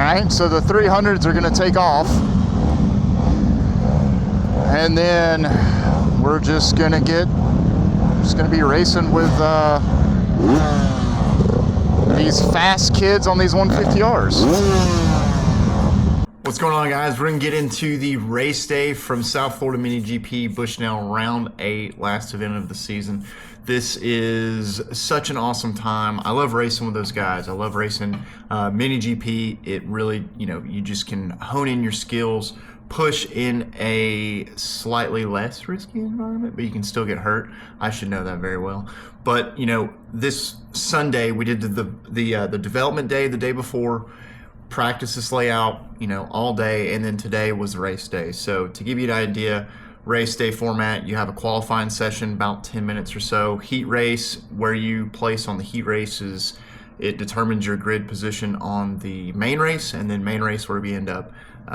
right, so the 300s are gonna take off. And then we're just gonna be racing with these fast kids on these 150Rs. What's going on, guys? We're gonna get into the race day from South Florida Mini GP Bushnell Round 8, last event of the season. This is such an awesome time. I love racing with those guys. I love racing Mini GP. It really, you just can hone in your skills, push in a slightly less risky environment, but you can still get hurt. I should know that very well. But this Sunday we did the development day the day before, practice this layout, all day, and then today was the race day. So to give you an idea, race day format, you have a qualifying session, about 10 minutes or so. Heat race, where you place on the heat races, it determines your grid position on the main race, and then main race where we end up,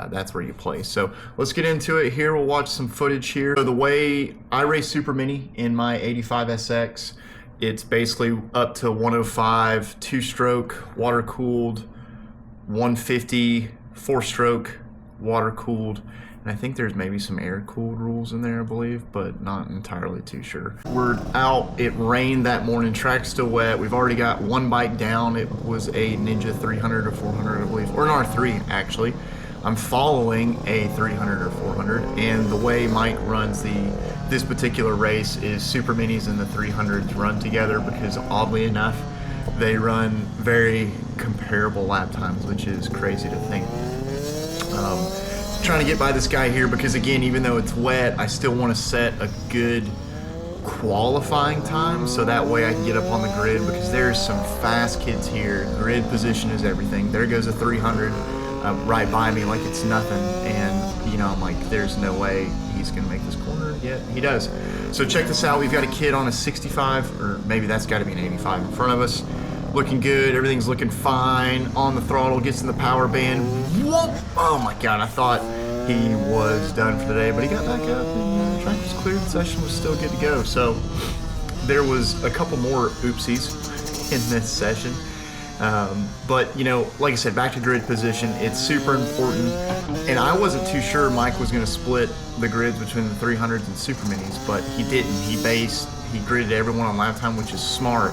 that's where you place. So let's get into it here. We'll watch some footage here. So the way I race Supermini in my 85 SX, it's basically up to 105, 2-stroke, water-cooled, 150, 4-stroke, water-cooled, and I think there's maybe some air-cooled rules in there, I believe, but not entirely too sure. We're out. It rained that morning. Track's still wet. We've already got one bike down. It was a Ninja 300 or 400, I believe, or an R3, actually. I'm following a 300 or 400, and the way Mike runs this particular race is Superminis and the 300s run together, because oddly enough, they run very comparable lap times, which is crazy to think. Trying to get by this guy here because, again, even though it's wet, I still want to set a good qualifying time so that way I can get up on the grid, because there's some fast kids here. Grid position is everything. There goes a 300 right by me like it's nothing, and I'm like, there's no way he's gonna make this corner. Yet he does. So check this out. We've got a kid on a 65, or maybe that's got to be an 85 in front of us. Looking good, everything's looking fine. On the throttle, gets in the power band. Whoop! Oh my God, I thought he was done for the day, but he got back up and the track was cleared. The session was still good to go. So there was a couple more oopsies in this session. But like I said, back to grid position, it's super important. And I wasn't too sure Mike was gonna split the grids between the 300s and Superminis, but he didn't. He gridded everyone on lap time, which is smart,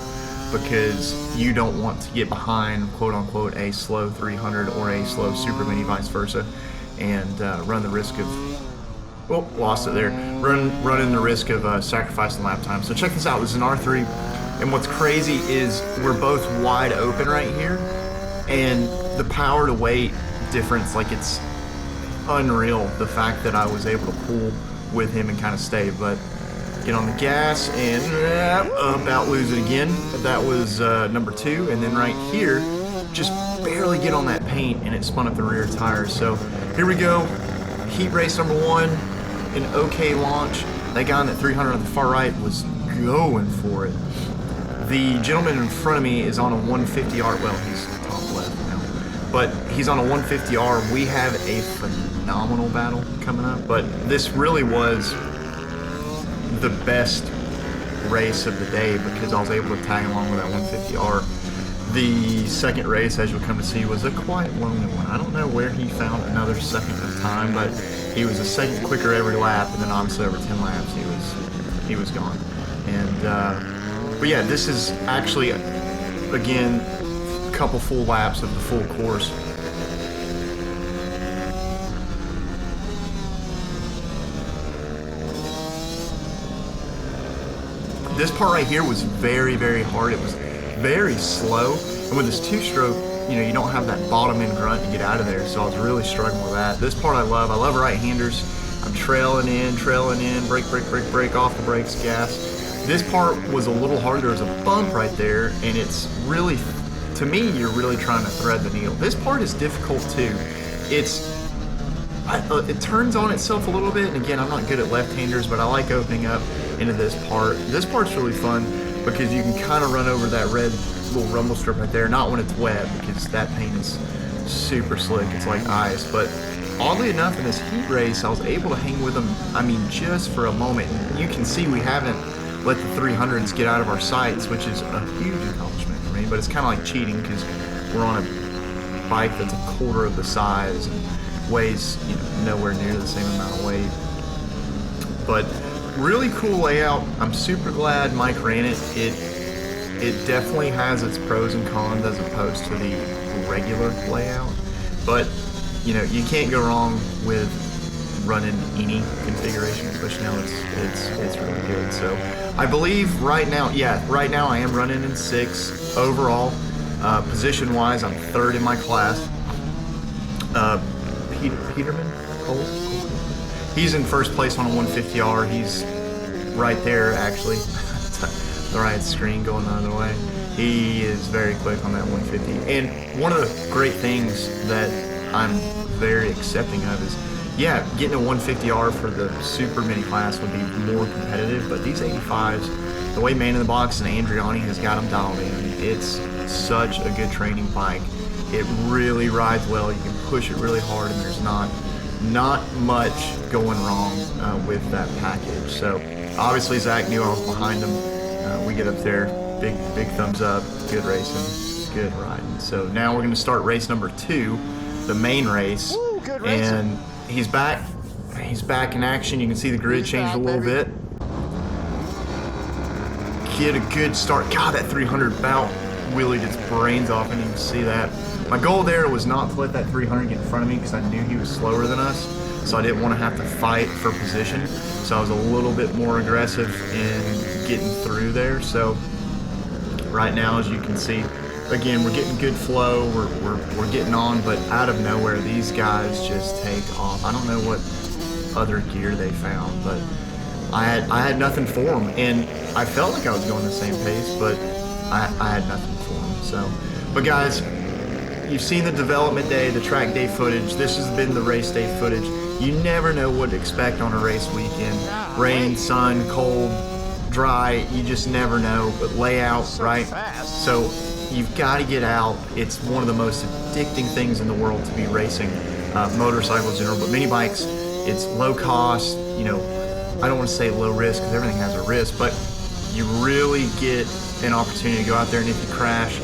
because you don't want to get behind, quote unquote, a slow 300 or a slow Supermini, vice versa, and run the risk of, well, lost it there, running the risk of sacrificing lap time. So check this out. This is an R3, and what's crazy is we're both wide open right here, and the power to weight difference, like, it's unreal, the fact that I was able to pull with him and kind of stay. But get on the gas and about lose it again. That was number 2. And then right here, just barely get on that paint and it spun up the rear tires. So here we go. Heat race number 1, an okay launch. That guy on that 300 on the far right was going for it. The gentleman in front of me is on a 150R. Well, he's top left now, but he's on a 150R. We have a phenomenal battle coming up, but this really was the best race of the day because I was able to tag along with that 150R. The second race, as you'll come to see, was a quite lonely one. I don't know where he found another second of time, but he was a second quicker every lap, and then obviously over 10 laps he was gone. And but yeah, this is actually, again, a couple full laps of the full course. This part right here was very, very hard. It was very slow, and with this 2-stroke, you don't have that bottom end grunt to get out of there, so I was really struggling with that. This part I love right-handers. I'm trailing in, brake, off the brakes, gas. This part was a little harder. There's a bump right there, and it's really, to me, you're really trying to thread the needle. This part is difficult too. It turns on itself a little bit, and again, I'm not good at left-handers, but I like opening up into this part. This part's really fun because you can kind of run over that red little rumble strip right there, not when it's wet, because that paint is super slick. It's like ice. But oddly enough, in this heat race, I was able to hang with them, just for a moment. You can see we haven't let the 300s get out of our sights, which is a huge accomplishment for me, but it's kind of like cheating because we're on a bike that's a quarter of the size and weighs, you know, nowhere near the same amount of weight. But really cool layout. I'm super glad Mike ran it. It definitely has its pros and cons as opposed to the regular layout. But you know, you can't go wrong with running any configuration, especially now it's really good. So I believe right now I am running in 6 overall. Position wise, I'm 3rd in my class. Peterman Cole, he's in 1st place on a 150R. He's right there actually. The right screen going the other way. He is very quick on that 150. And one of the great things that I'm very accepting of is, yeah, getting a 150R for the super mini class would be more competitive, but these 85s, the way Man in the Box and Andreani has got them dialed in, it's such a good training bike. It really rides well. You can push it really hard, and there's not much going wrong with that package. So obviously Zach knew I was behind him. We get up there, big thumbs up, good racing, good riding. So now we're going to start race number 2, the main race. Woo, good racing. And he's back in action. You can see the grid changed a little bit. Get a good start. God, that 300 bout wheelie gets brains off. I didn't even see that. My goal there was not to let that 300 get in front of me because I knew he was slower than us, so I didn't want to have to fight for position. So I was a little bit more aggressive in getting through there. So right now, as you can see, again, we're getting good flow. We're getting on, but out of nowhere, these guys just take off. I don't know what other gear they found, but I had nothing for them, and I felt like I was going the same pace, but I had nothing for them. So, but guys, you've seen the development day, the track day footage. This has been the race day footage. You never know what to expect on a race weekend. Rain, sun, cold, dry, you just never know. But layout, right? So you've got to get out. It's one of the most addicting things in the world to be racing motorcycles in general, but mini bikes, it's low cost. You know, I don't want to say low risk because everything has a risk, but you really get an opportunity to go out there, and if you crash,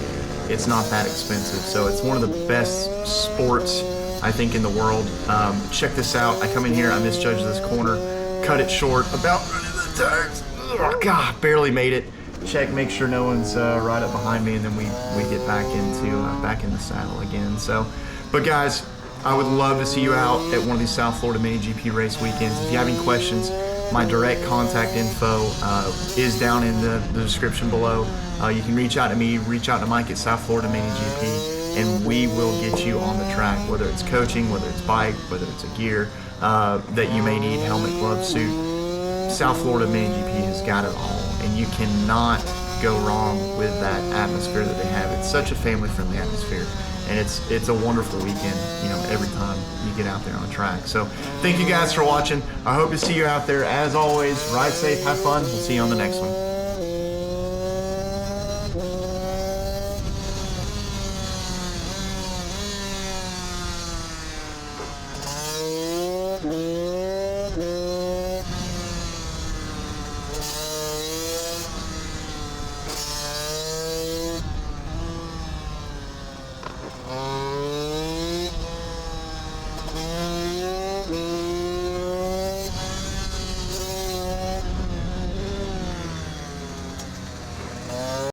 it's not that expensive. So it's one of the best sports, I think, in the world. Check this out. I come in here, I misjudged this corner, cut it short, about running the tires. Oh God, barely made it. Check, make sure no one's right up behind me, and then we get back in the saddle again. So, but guys, I would love to see you out at one of these South Florida MiniGP race weekends. If you have any questions, my direct contact info is down in the description below. You can reach out to me, reach out to Mike at South Florida MiniGP, and we will get you on the track, whether it's coaching, whether it's bike, whether it's a gear that you may need, helmet, glove, suit. South Florida MiniGP has got it all, and you cannot go wrong with that atmosphere that they have. It's such a family-friendly atmosphere, and it's a wonderful weekend, you know, every time you get out there on the track. So thank you guys for watching. I hope to see you out there. As always, ride safe, have fun. We'll see you on the next one.